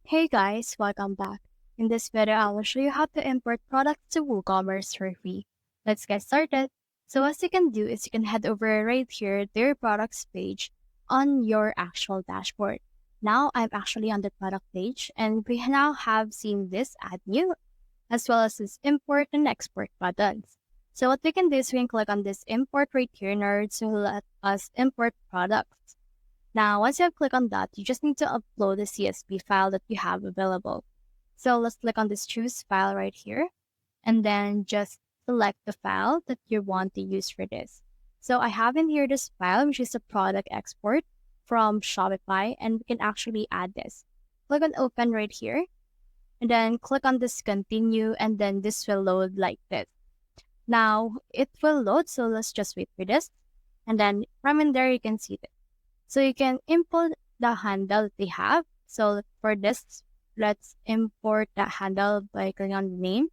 Hey guys, welcome back. In this video, I will show you how to import products to WooCommerce for free. Let's get started. So what you can do is you can head over right here to your products page on your actual dashboard. Now I'm actually on the product page and we now have seen this add new as well as this import and export buttons. So what we can do is we can click on this import right here in order to let us import products. Now, once you have clicked on that, you just need to upload the CSV file that you have available. So let's click on this choose file right here, and then just select the file that you want to use for this. So I have in here this file, which is a product export from Shopify, and we can actually add this. Click on open right here, and then click on this continue, and then this will load like this. Now it will load, so let's just wait for this. And then from in there, you can see this. So you can import the handle that they have. So for this, let's import the handle by clicking on the name.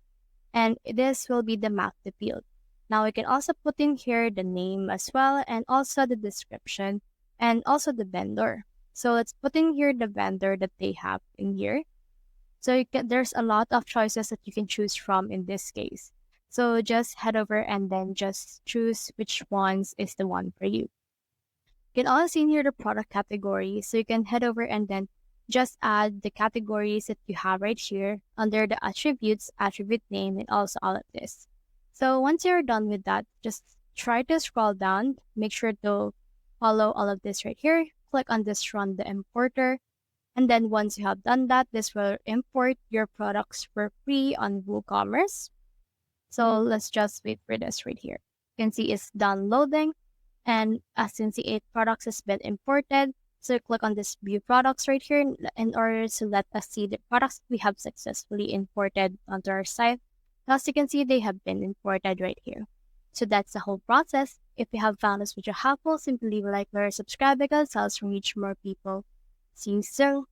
And this will be the map to field. Now we can also put in here the name as well and also the description and also the vendor. So let's put in here the vendor that they have in here. So there's a lot of choices that you can choose from in this case. So just head over and then just choose which ones is the one for you. You can also see here the product category. So you can head over and then just add the categories that you have right here under the attributes, attribute name, and also all of this. So once you're done with that, just try to scroll down. Make sure to follow all of this right here. Click on this run the importer. And then once you have done that, this will import your products for free on WooCommerce. So let's just wait for this right here. You can see it's downloading. And as you can see, 8 products has been imported. So click on this view products right here in order to let us see the products we have successfully imported onto our site. As you can see, they have been imported right here. So that's the whole process. If you have found this video helpful, simply leave a like or subscribe because it helps reach more people. See you soon.